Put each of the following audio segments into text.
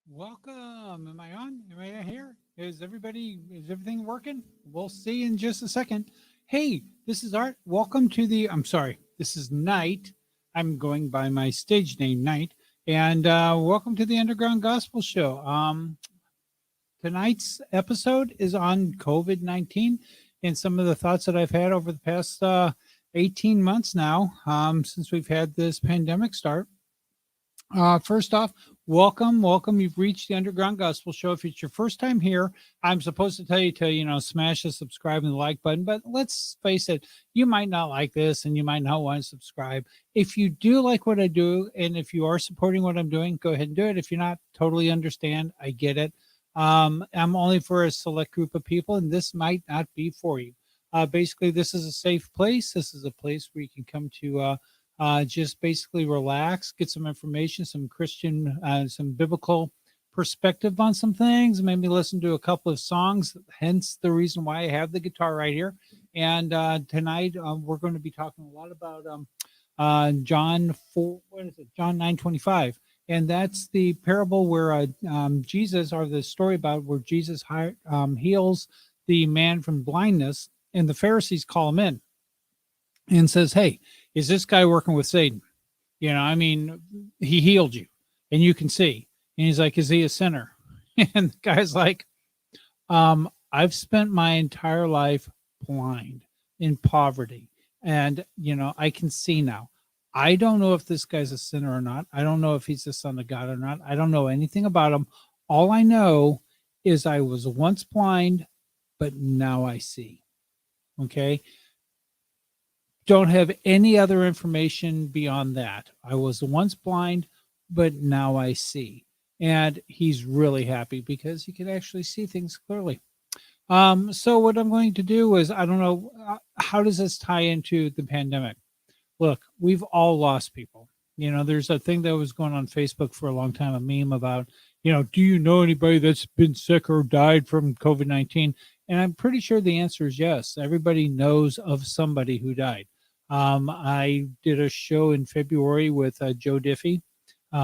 Welcome. Am I on? Am I here? Is everything working? We'll see in just a second. Hey, this is Art. Welcome to I'm sorry, this is Night. I'm going by my stage name, Night. And welcome to the Underground Gospel Show. Tonight's episode is on COVID 19 and some of the thoughts that I've had over the past 18 months now since we've had this pandemic start. First off, welcome. You've reached the Underground Gospel Show. If it's your first time here, I'm supposed to tell you to, smash the subscribe and the like button. But let's face it, you might not like this and you might not want to subscribe. If you do like what I do and if you are supporting what I'm doing, go ahead and do it. If you're not, totally understand. I get it. I'm only for a select group of people, and this might not be for you. Basically, this is a safe place. This is a place where you can come to just basically relax, get some information, some Christian, some biblical perspective on some things, maybe listen to a couple of songs, hence the reason why I have the guitar right here. And tonight we're going to be talking a lot about John 4, what is it? John 9:25. And that's the parable where Jesus, or the story about where Jesus heals the man from blindness, and the Pharisees call him in and says, "Hey, is this guy working with Satan? He healed you and you can see." And he's like, "Is he a sinner?" And the guy's like, "I've spent my entire life blind in poverty. And, I can see now. I don't know if this guy's a sinner or not. I don't know if he's the son of God or not. I don't know anything about him. All I know is I was once blind, but now I see." Okay. Don't have any other information beyond that. I was once blind, but now I see. And he's really happy because he can actually see things clearly. So what I'm going to do is, I don't know, how does this tie into the pandemic? Look, we've all lost people. There's a thing that was going on Facebook for a long time, a meme about, do you know anybody that's been sick or died from COVID-19? And I'm pretty sure the answer is yes. Everybody knows of somebody who died. I did a show in February with Joe Diffie,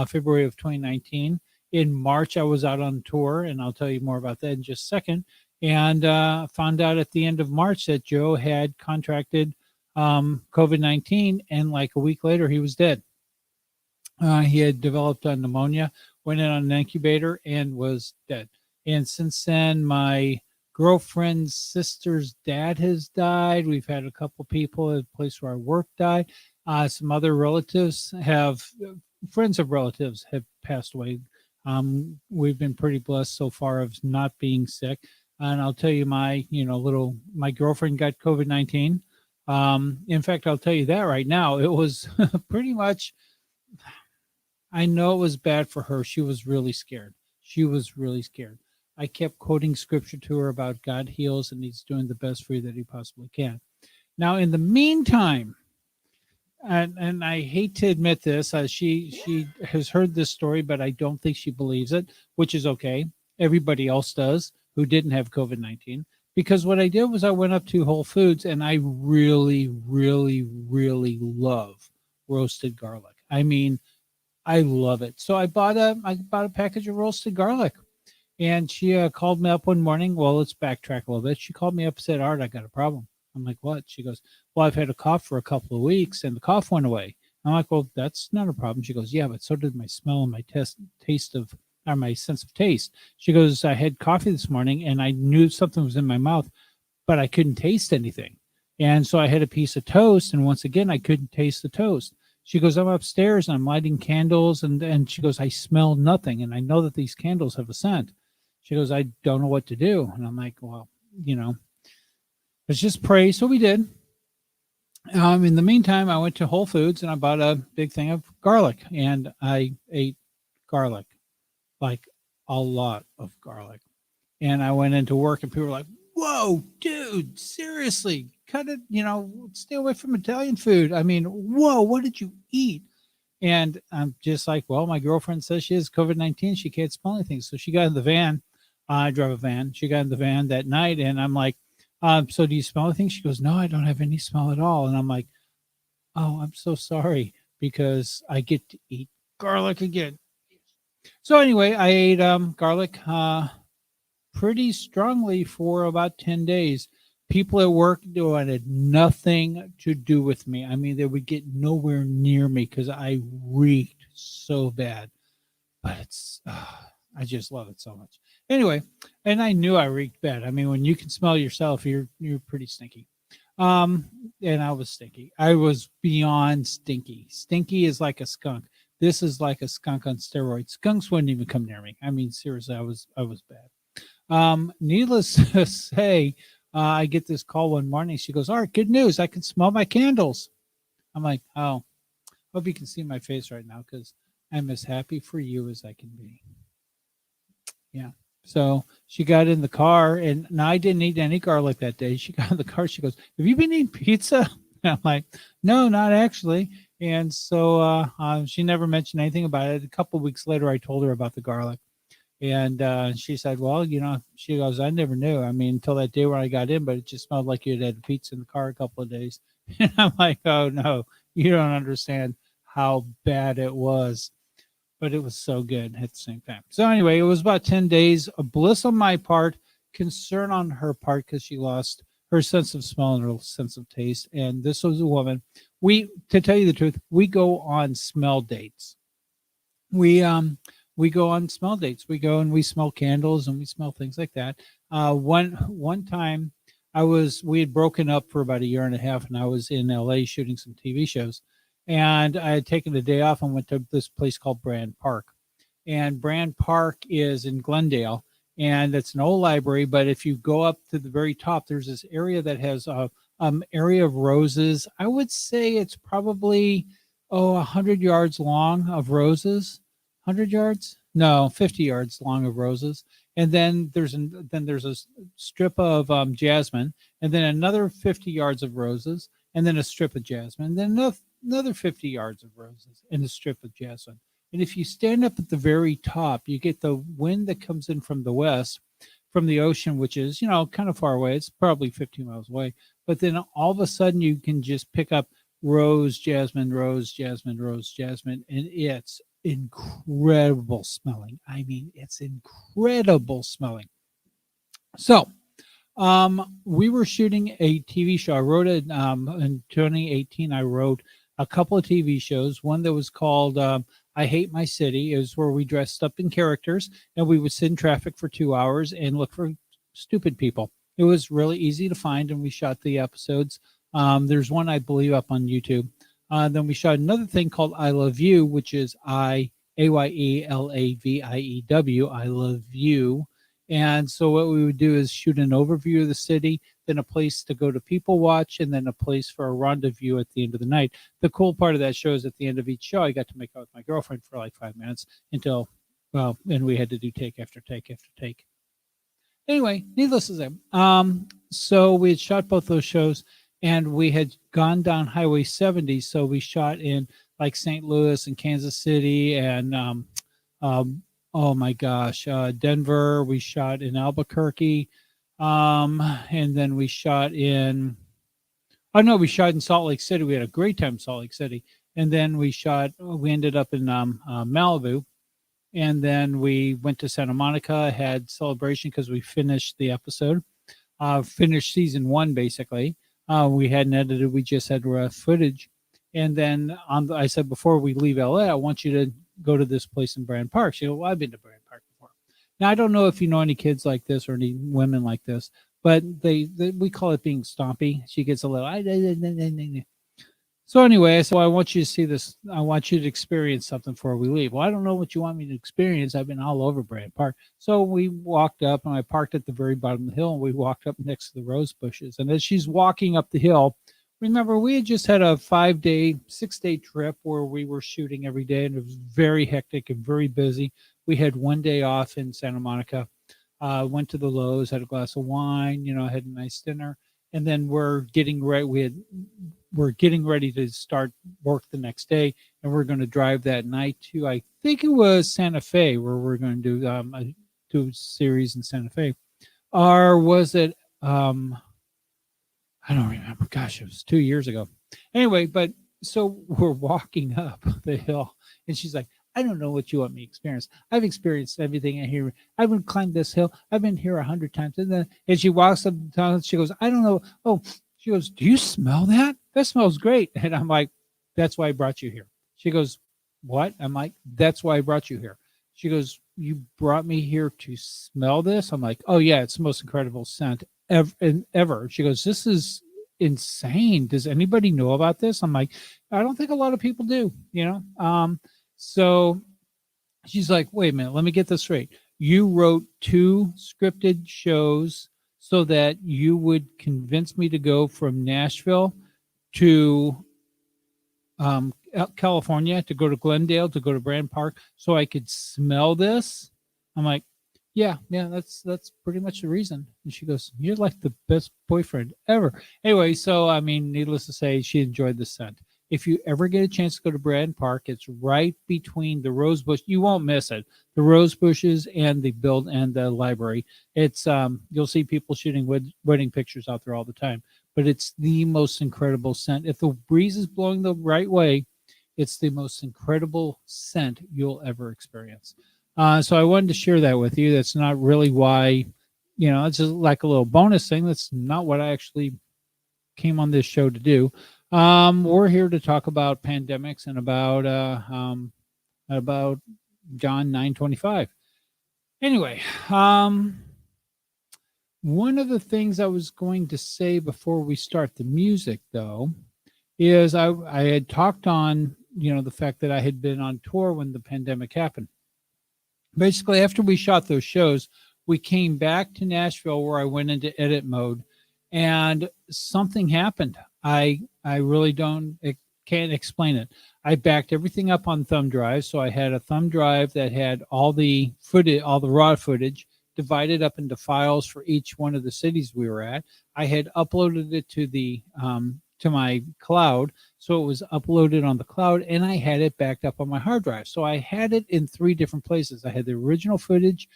February of 2019. In March, I was out on tour, and I'll tell you more about that in just a second. And found out at the end of March that Joe had contracted COVID-19, and like a week later, he was dead. He had developed pneumonia, went in on an incubator, and was dead. And since then, my girlfriend's sister's dad has died. We've had a couple people at the place where I work die. Some other friends of relatives have passed away. We've been pretty blessed so far of not being sick. And I'll tell you, my girlfriend got COVID-19. In fact, I'll tell you that right now, it was pretty much, I know it was bad for her. She was really scared. I kept quoting scripture to her about God heals and he's doing the best for you that he possibly can. Now, in the meantime, and I hate to admit this, she has heard this story, but I don't think she believes it, which is okay. Everybody else does who didn't have COVID-19. Because what I did was I went up to Whole Foods and I really, really, really love roasted garlic. I mean, I love it. So I bought a package of roasted garlic. And she called me up one morning. Well, let's backtrack a little bit. She called me up and said, "Art, I got a problem." I'm like, "What?" She goes, "Well, I've had a cough for a couple of weeks and the cough went away." I'm like, "Well, that's not a problem." She goes, "Yeah, but so did my smell and my my sense of taste." She goes, "I had coffee this morning and I knew something was in my mouth, but I couldn't taste anything. And so I had a piece of toast. And once again, I couldn't taste the toast." She goes, "I'm upstairs and I'm lighting candles." And she goes, "I smell nothing. And I know that these candles have a scent." She goes, "I don't know what to do." And I'm like, "Well, let's just pray." So we did. In the meantime, I went to Whole Foods and I bought a big thing of garlic. And I ate garlic, like a lot of garlic. And I went into work and people were like, "Whoa, dude, seriously, cut it, stay away from Italian food. I mean, whoa, what did you eat?" And I'm just like, "Well, my girlfriend says she has COVID-19. She can't smell anything." So she got in the van. I drive a van. She got in the van that night and I'm like, "So do you smell anything?" She goes, "No, I don't have any smell at all." And I'm like, "Oh, I'm so sorry," because I get to eat garlic again. So anyway, I ate garlic pretty strongly for about 10 days. People at work wanted nothing to do with me. I mean, they would get nowhere near me because I reeked so bad. But I just love it so much. Anyway, and I knew I reeked bad. I mean, when you can smell yourself, you're pretty stinky. Um, and I was stinky. I was beyond stinky. Stinky is like a skunk. This is like a skunk on steroids. Skunks wouldn't even come near me. I mean, seriously, I was bad. Needless to say, I get this call one morning. She goes, "Art, good news. I can smell my candles." I'm like, "Oh, hope you can see my face right now because I'm as happy for you as I can be." Yeah. So she got in the car, and now I didn't eat any garlic that day. She got in the car. She goes, "Have you been eating pizza?" And I'm like, "No, not actually." And so she never mentioned anything about it. A couple of weeks later, I told her about the garlic. And she said, "Well, she goes, I never knew. I mean, until that day when I got in, but it just smelled like you'd had pizza in the car a couple of days." And I'm like, "Oh, no, you don't understand how bad it was." But it was so good at the same time. So, anyway, it was about 10 days of bliss on my part, concern on her part because she lost her sense of smell and her sense of taste. And this was a woman. To tell you the truth, we go on smell dates. We go on smell dates. We go and we smell candles and we smell things like that. One time we had broken up for about a year and a half, and I was in LA shooting some TV shows, and I had taken a day off and went to this place called Brand Park. And Brand Park is in Glendale, and it's an old library. But if you go up to the very top, there's this area that has a area of roses. I would say it's probably 100 yards long of roses. 100 yards? No, 50 yards long of roses. And then there's a strip of jasmine, and then another 50 yards of roses, and then a strip of jasmine, and then another 50 yards of roses and a strip of jasmine. And if you stand up at the very top, you get the wind that comes in from the west, from the ocean, which is, kind of far away. It's probably 15 miles away. But then all of a sudden you can just pick up rose, jasmine, rose, jasmine, rose, jasmine, and it's incredible smelling. I mean, it's incredible smelling. So, we were shooting a TV show. I wrote it in 2018. I wrote a couple of TV shows. One that was called I Hate My City. It was where we dressed up in characters and we would sit in traffic for 2 hours and look for stupid people. It was really easy to find, and we shot the episodes. There's one, I believe, up on YouTube. Then we shot another thing called I Love You, which is IAYELAVIEW. I Love You. And so what we would do is shoot an overview of the city, then a place to go to people watch, and then a place for a rendezvous at the end of the night. The cool part of that show is at the end of each show, I got to make out with my girlfriend for like 5 minutes and we had to do take after take after take. Anyway, needless to say, so we had shot both those shows, and we had gone down Highway 70. So we shot in like St. Louis and Kansas City and oh my gosh, Denver. We shot in Albuquerque, and then we shot in. Oh no, we shot in Salt Lake City. We had a great time in Salt Lake City, and then we shot. We ended up in Malibu, and then we went to Santa Monica. Had celebration because we finished the episode, finished season one basically. We hadn't edited; we just had rough footage. And then I said before we leave LA, I want you to go to this place in Brand Park. She goes, "Well, I've been to Brand Park before." Now I don't know if you know any kids like this or any women like this, but we call it being stompy. She gets a little. So anyway, I said, "Well, I want you to see this. I want you to experience something before we leave." "Well, I don't know what you want me to experience. I've been all over Brand Park." So we walked up, and I parked at the very bottom of the hill, and we walked up next to the rose bushes. And as she's walking up the hill, remember, we had just had a 5-day, 6-day trip where we were shooting every day, and it was very hectic and very busy. We had one day off in Santa Monica, went to the Lowe's, had a glass of wine, had a nice dinner, and then we're getting ready. We're getting ready to start work the next day, and we're going to drive that night to, I think it was Santa Fe, where we're going to do a series in Santa Fe, or was it? I don't remember. Gosh, it was 2 years ago. Anyway, but so we're walking up the hill, and she's like, I don't know what you want me to experience. I've experienced everything in here. I've been climbed this hill. I've been here 100 times. And she walks up the tunnel. She goes, I don't know. Oh, she goes, do you smell that? That smells great. And I'm like, that's why I brought you here. She goes, what? I'm like, that's why I brought you here. She goes, you brought me here to smell this? I'm like, oh yeah, it's the most incredible scent ever. She goes, this is insane. Does anybody know about this? I'm like, I don't think a lot of people do. So she's like, wait a minute, let me get this straight. You wrote 2 scripted shows so that you would convince me to go from Nashville to California, to go to Glendale, to go to Brand Park, so I could smell this. I'm like, yeah, that's pretty much the reason. And she goes, you're like the best boyfriend ever. Anyway, so I mean, needless to say, she enjoyed the scent. If you ever get a chance to go to Brand Park, it's right between the rose bush. You won't miss it. The rose bushes and the library. It's you'll see people shooting wedding pictures out there all the time. But it's the most incredible scent. If the breeze is blowing the right way, it's the most incredible scent you'll ever experience. So I wanted to share that with you. That's not really why, it's just like a little bonus thing. That's not what I actually came on this show to do. We're here to talk about pandemics and about John 9:25. Anyway, one of the things I was going to say before we start the music, though, is I had talked on, the fact that I had been on tour when the pandemic happened. Basically, after we shot those shows, we came back to Nashville where I went into edit mode, and something happened. I really can't explain it. I backed everything up on thumb drive, so I had a thumb drive that had all the footage, all the raw footage, divided up into files for each one of the cities we were at. I had uploaded it to my cloud, so it was uploaded on the cloud, and I had it backed up on my hard drive. So I had it in 3 different places. I had the original footage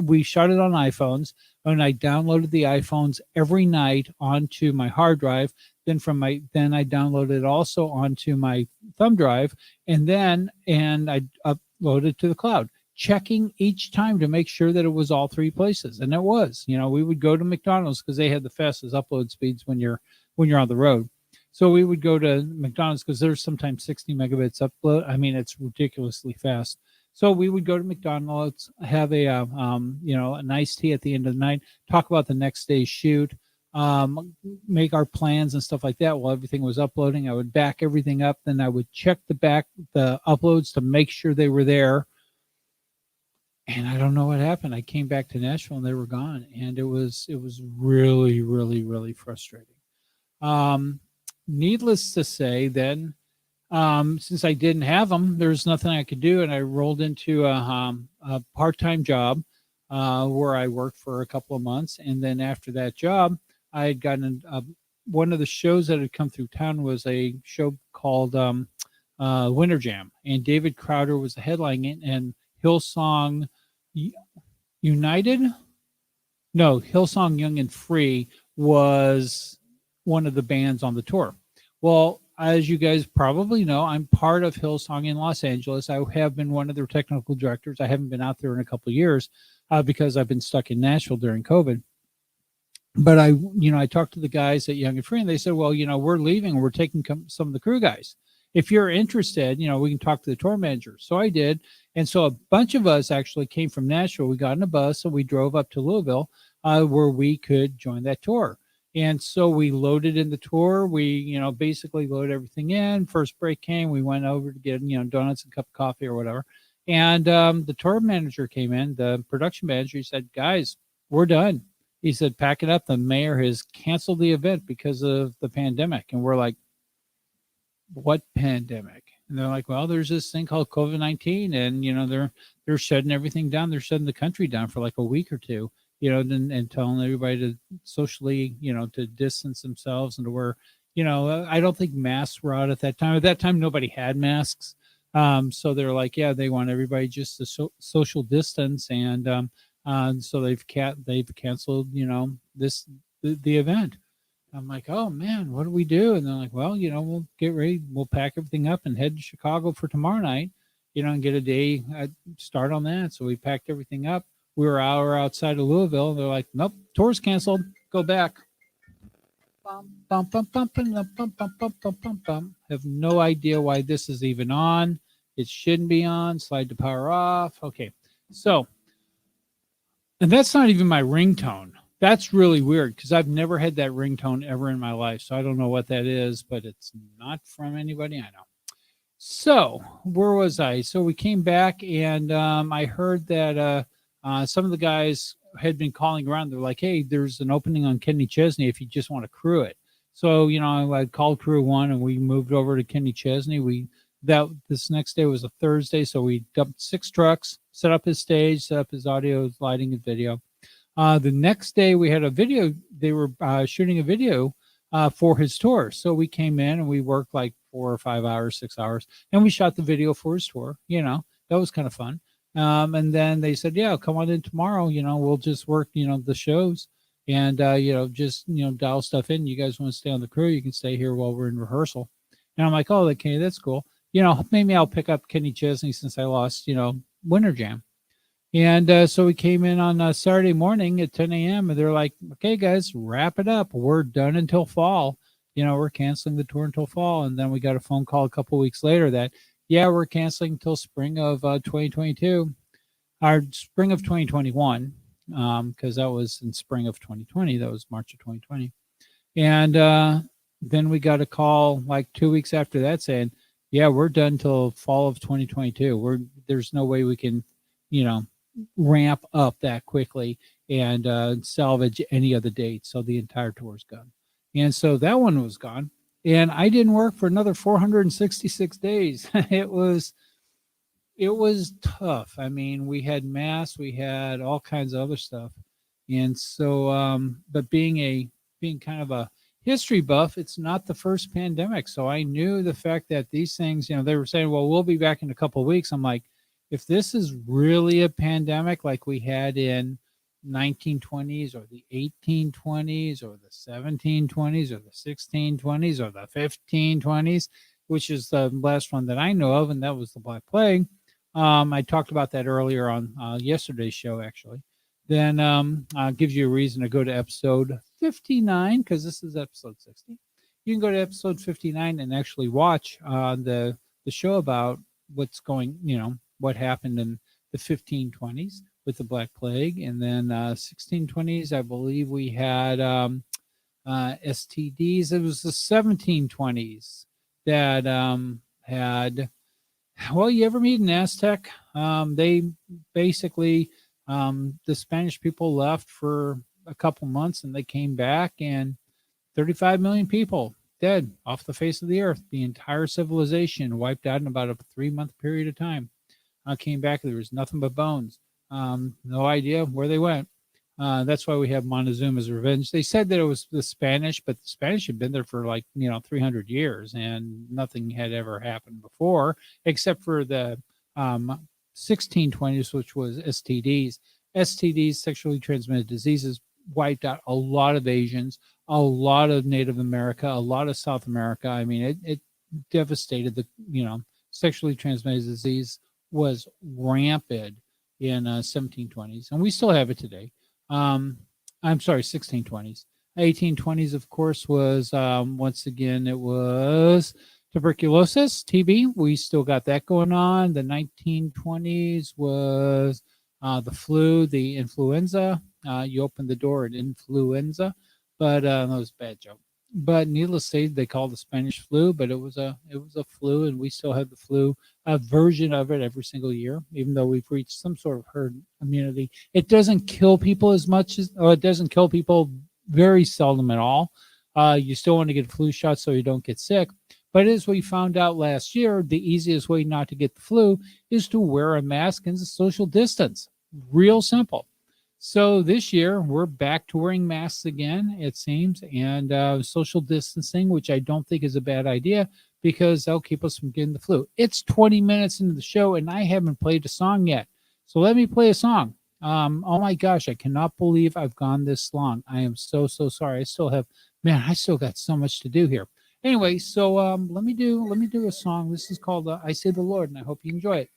we shot it on iPhones, and I downloaded the iPhones every night onto my hard drive. Then I downloaded it also onto my thumb drive, and I uploaded to the cloud, checking each time to make sure that it was all 3 places. And it was. We would go to McDonald's because they had the fastest upload speeds when you're on the road. So we would go to McDonald's because there's sometimes 60 megabits upload. I mean, it's ridiculously fast. So we would go to McDonald's, have a nice tea at the end of the night, talk about the next day's shoot, make our plans and stuff like that while everything was uploading. I would back everything up. Then I would check the uploads to make sure they were there. And I don't know what happened. I came back to Nashville and they were gone. And it was really, really, really frustrating. Needless to say, then, since I didn't have them, there's nothing I could do. And I rolled into a part-time job where I worked for a couple of months. And then after that job, I had gotten one of the shows that had come through town was a show called Winter Jam. And David Crowder was the headline, and Hillsong United? No, Hillsong Young and Free was one of the bands on the tour. Well, as you guys probably know, I'm part of Hillsong in Los Angeles. I have been one of their technical directors. I haven't been out there in a couple of years because I've been stuck in Nashville during COVID. But I talked to the guys at Young and Free, and they said, well, we're leaving. We're taking some of the crew guys. If you're interested, we can talk to the tour manager. So I did. And so a bunch of us actually came from Nashville. We got in a bus and we drove up to Louisville where we could join that tour. And so we loaded in the tour. We, basically loaded everything in. First break came. We went over to get, donuts and a cup of coffee or whatever. And the tour manager came in, the production manager. He said, guys, we're done. He said, pack it up. The mayor has canceled the event because of the pandemic. And we're like, what pandemic? And they're like, well, there's this thing called COVID-19, and they're shutting everything down. They're shutting the country down for like a week or two, and telling everybody to socially, to distance themselves and to wear, I don't think masks were out at that time. At that time, nobody had masks. So they're like, yeah, they want everybody just to social distance, and so they've canceled, the event. I'm like, oh man, what do we do? And they're like, well, we'll get ready. We'll pack everything up and head to Chicago for tomorrow night. and get a day start on that. So we packed everything up. We were outside of Louisville. And they're like, nope, tour's canceled. Go back. Bum, bum, bum, bum, bum, bum, bum, bum, bum, bum, bum. Have no idea why this is even on. It shouldn't be on. Slide the power off. Okay. So, and that's not even my ringtone. That's really weird because I've never had that ringtone ever in my life. So I don't know what that is, but it's not from anybody I know. So where was I? So we came back and I heard that some of the guys had been calling around. They're like, hey, there's an opening on Kenny Chesney if you just want to crew it. So, I called crew one and we moved over to Kenny Chesney. This next day was a Thursday. So we dumped 6 trucks, set up his stage, set up his audio, lighting, and video. The next day we had a video. They were shooting a video for his tour. So we came in and we worked like 4 or 5 hours, 6 hours, and we shot the video for his tour. That was kind of fun. And then they said, yeah, come on in tomorrow. We'll just work, the shows and, just, dial stuff in. You guys want to stay on the crew? You can stay here while we're in rehearsal. And I'm like, oh, okay, that's cool. Maybe I'll pick up Kenny Chesney since I lost, Winter Jam. And so we came in on Saturday morning at 10 a.m. and they're like, okay, guys, wrap it up. We're done until fall. We're canceling the tour until fall. And then we got a phone call a couple of weeks later that, yeah, we're canceling until spring of 2022, or spring of 2021, because that was in spring of 2020. That was March of 2020. And then we got a call like 2 weeks after that saying, yeah, we're done till fall of 2022. There's no way we can, ramp up that quickly and salvage any other date. So the entire tour is gone. And so that one was gone. And I didn't work for another 466 days. It was tough. I mean, we had mass, we had all kinds of other stuff. And so, but being kind of a history buff, it's not the first pandemic. So I knew the fact that these things, they were saying, well, we'll be back in a couple of weeks. I'm like, if this is really a pandemic like we had in 1920s or the 1820s or the 1720s or the 1620s or the 1520s, which is the last one that I know of, and that was the Black Plague. I talked about that earlier on yesterday's show, actually. Then gives you a reason to go to episode 59, because this is episode 60. You can go to episode 59 and actually watch the show about what's going, what happened in the 1520s with the Black Plague. And then 1620s, I believe we had STDs. It was the 1720s that had, well, you ever meet an Aztec? They basically, the Spanish people left for a couple months and they came back, and 35 million people dead off the face of the earth. The entire civilization wiped out in about a 3-month period of time. Came back, there was nothing but bones. No idea where they went. That's why we have Montezuma's Revenge. They said that it was the Spanish, but the Spanish had been there for 300 years, and nothing had ever happened before, except for the 1620s, which was STDs. STDs, sexually transmitted diseases, wiped out a lot of Asians, a lot of Native America, a lot of South America. I mean, it devastated the, sexually transmitted disease was rampant in 1720s, and we still have it today. I'm sorry, 1620s. 1820s, of course, was once again, it was tuberculosis, TB. We still got that going on. The 1920s was the flu, the influenza. You opened the door at influenza, but that was a bad joke. But needless to say, they call the Spanish flu, but it was a flu, and we still have the flu, a version of it every single year, even though we've reached some sort of herd immunity. It doesn't kill people as much as, or it doesn't kill people very seldom at all. You still want to get a flu shot so you don't get sick. But as we found out last year, the easiest way not to get the flu is to wear a mask and social distance. Real simple. So this year, we're back to wearing masks again, it seems, and social distancing, which I don't think is a bad idea because they'll keep us from getting the flu. It's 20 minutes into the show, and I haven't played a song yet. So let me play a song. Oh, my gosh, I cannot believe I've gone this long. I am so sorry. I still got so much to do here. Anyway, so let me do a song. This is called I Say the Lord, and I hope you enjoy it.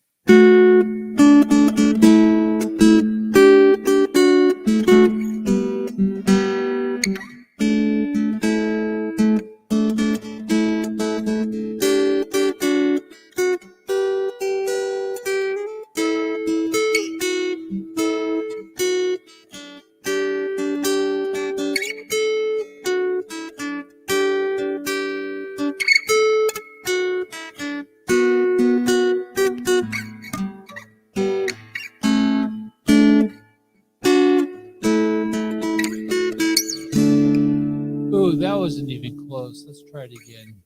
wasn't even close. Let's try it again.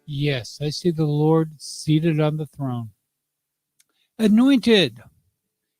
Yes, I see the Lord seated on the throne, anointed,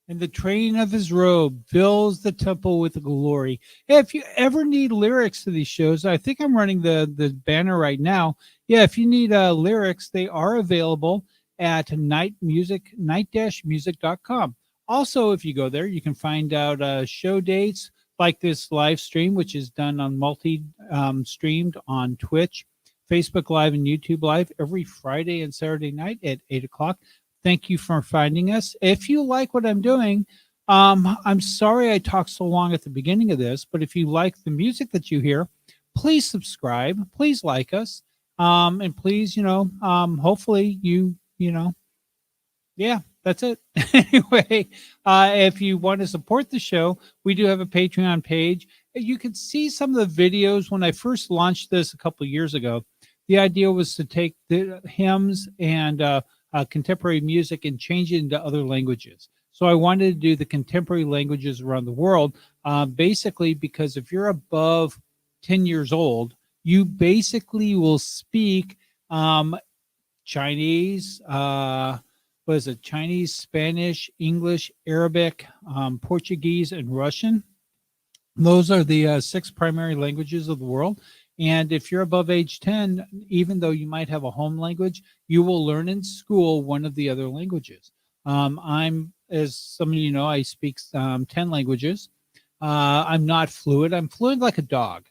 and the train of his robe fills the temple with glory. Hey, if you ever need lyrics to these shows, I think I'm running the banner right now. Yeah, if you need lyrics, they are available at night-music.com. Also, if you go there, you can find out show dates like this live stream, which is done on streamed on Twitch, Facebook Live, and YouTube Live every Friday and Saturday night at 8 o'clock. Thank you for finding us. If you like what I'm doing, I'm sorry I talked so long at the beginning of this, but if you like the music that you hear, please subscribe, please like us, and please, hopefully yeah, that's it. Anyway, if you want to support the show, we do have a Patreon page. You can see some of the videos when I first launched this a couple of years ago. The idea was to take the hymns and contemporary music and change it into other languages. So I wanted to do the contemporary languages around the world, basically because if you're above 10 years old, you basically will speak Chinese, what is it? Chinese, Spanish, English, Arabic, Portuguese, and Russian. Those are the 6 primary languages of the world. And if you're above age 10, even though you might have a home language, you will learn in school one of the other languages. As some of you know, I speak 10 languages. I'm not fluent. I'm fluent like a dog.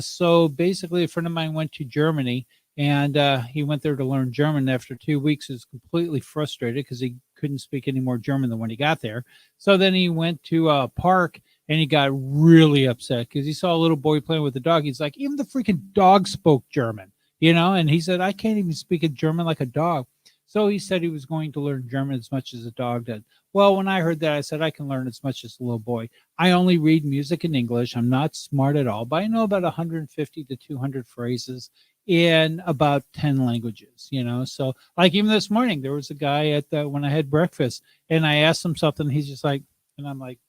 So basically, a friend of mine went to Germany, and he went there to learn German. After 2 weeks, he was completely frustrated because he couldn't speak any more German than when he got there. So then he went to a park, and he got really upset because he saw a little boy playing with a dog. He's like, even the freaking dog spoke German, and he said, I can't even speak a German like a dog. So he said he was going to learn German as much as a dog did. Well, when I heard that, I said, I can learn as much as a little boy. I only read music in English. I'm not smart at all, but I know about 150 to 200 phrases in about 10 languages, So like even this morning, there was a guy when I had breakfast, and I asked him something. He's just like, and I'm like,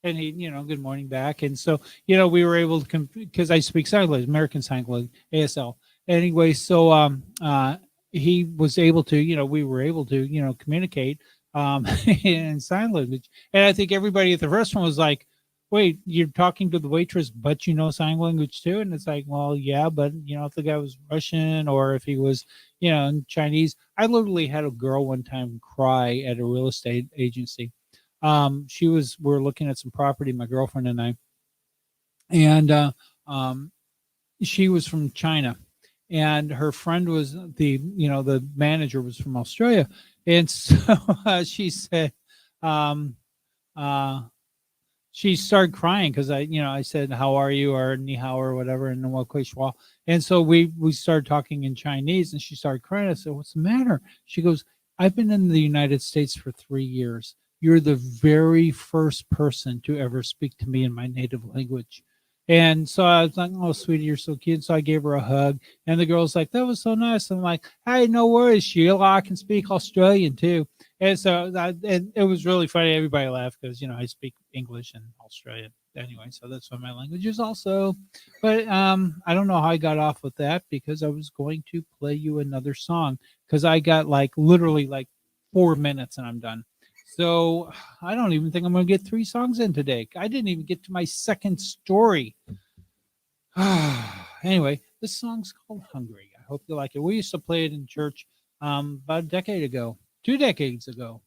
and he, good morning back. And so, we were able to, because I speak sign language, American Sign Language, ASL. Anyway, so he was able to, we were able to, communicate in sign language. And I think everybody at the restaurant was like, wait, you're talking to the waitress, but you know sign language too? And it's like, well, yeah, but if the guy was Russian or if he was, Chinese. I literally had a girl one time cry at a real estate agency. We're looking at some property, my girlfriend and I, and um, she was from China, and her friend was the manager was from Australia, and so she said, um, uh, she started crying because I said, "How are you?" or "Ni hao" or whatever, and "What kui shua," and so we started talking in Chinese, and she started crying. I said, "What's the matter?" She goes, "I've been in the United States for 3 years. You're the very first person to ever speak to me in my native language." And so I was like, "Oh, sweetie, you're so cute." So I gave her a hug, and the girl's like, "That was so nice." I'm like, "Hey, no worries, Sheila. I can speak Australian too." And so and it was really funny. Everybody laughed because I speak English and Australian anyway, so that's one of my languages also. But I don't know how I got off with that because I was going to play you another song because I got like literally like 4 minutes and I'm done. So I don't even think I'm going to get 3 songs in today. I didn't even get to my second story. Anyway, this song's called Hungry. I hope you like it. We used to play it in church about a decade ago, 2 decades ago.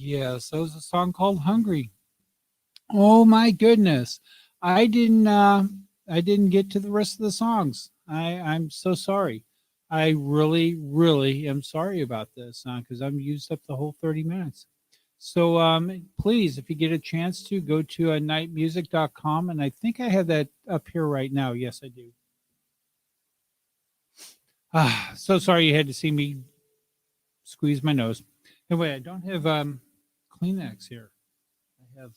Yes, that was a song called Hungry. Oh my goodness. I didn't get to the rest of the songs. I'm so sorry. I really, really am sorry about this because I'm used up the whole 30 minutes. So please, if you get a chance to go to nightmusic.com, and I think I have that up here right now. Yes, I do. So sorry you had to see me squeeze my nose. Anyway, I don't have Kleenex here. I have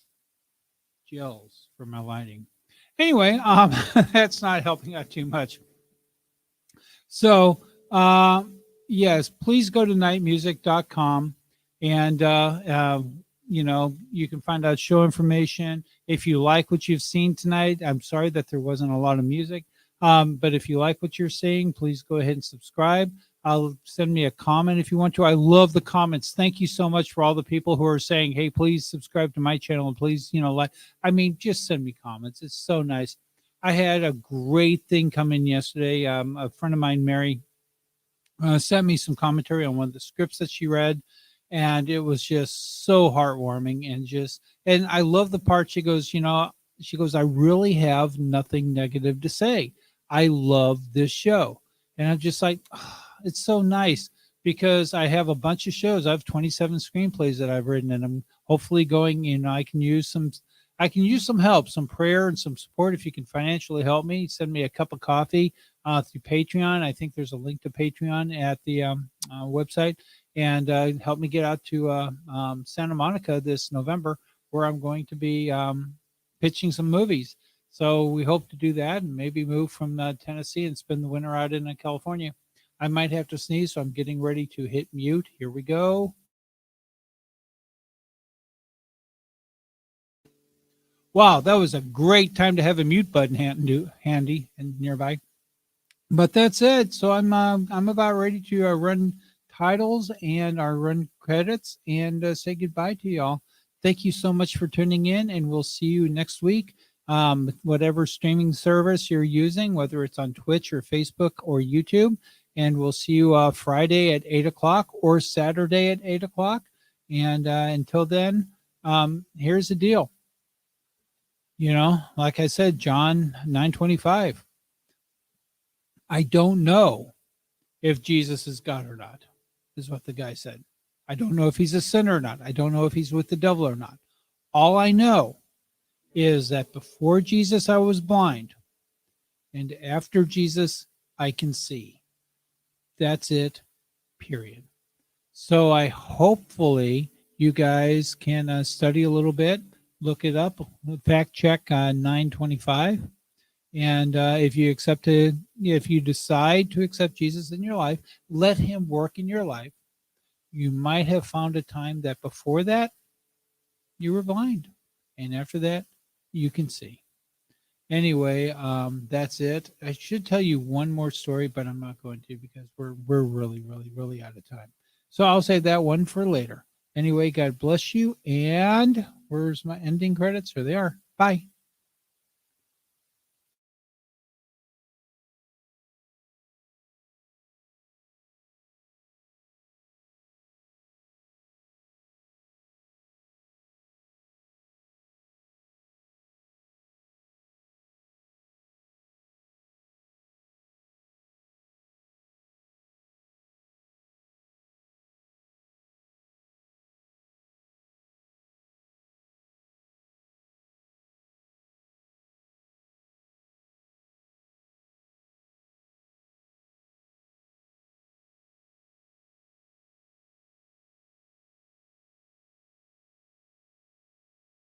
gels for my lighting. Anyway, that's not helping out too much. So, yes, please go to nightmusic.com and, you can find out show information. If you like what you've seen tonight, I'm sorry that there wasn't a lot of music. But if you like what you're seeing, please go ahead and subscribe. I'll send me a comment if you want to. I love the comments. Thank you so much for all the people who are saying, "Hey, please subscribe to my channel and please, like." I mean, just send me comments. It's so nice. I had a great thing come in yesterday. A friend of mine, Mary, sent me some commentary on one of the scripts that she read, and it was just so heartwarming. And I love the part she goes, I really have nothing negative to say. I love this show. And I'm just like, it's so nice because I have a bunch of shows. I have 27 screenplays that I've written, and I'm hopefully going, I can use some help, some prayer and some support. If you can financially help me, send me a cup of coffee through Patreon. I think there's a link to Patreon at the website, and help me get out to Santa Monica this November, where I'm going to be pitching some movies. So we hope to do that and maybe move from Tennessee and spend the winter out in California. I might have to sneeze, so I'm getting ready to hit mute. Here we go. Wow, that was a great time to have a mute button handy and nearby. But that's it. So I'm about ready to run titles and run credits and say goodbye to y'all. Thank you so much for tuning in, and we'll see you next week. Whatever streaming service you're using, whether it's on Twitch or Facebook or YouTube, and we'll see you Friday at 8 o'clock or Saturday at 8 o'clock. And until then, here's the deal. Like I said, John 9:25. I don't know if Jesus is God or not, is what the guy said. I don't know if he's a sinner or not. I don't know if he's with the devil or not. All I know is that before Jesus, I was blind. And after Jesus, I can see. That's it, period. So hopefully you guys can study a little bit, look it up, fact check 925. And if you decide to accept Jesus in your life, let him work in your life. You might have found a time that before that you were blind, and after that you can see. Anyway, that's it. I should tell you one more story, but I'm not going to because we're really, really, really out of time. So I'll save that one for later. Anyway, God bless you. And where's my ending credits? Here they are. Bye.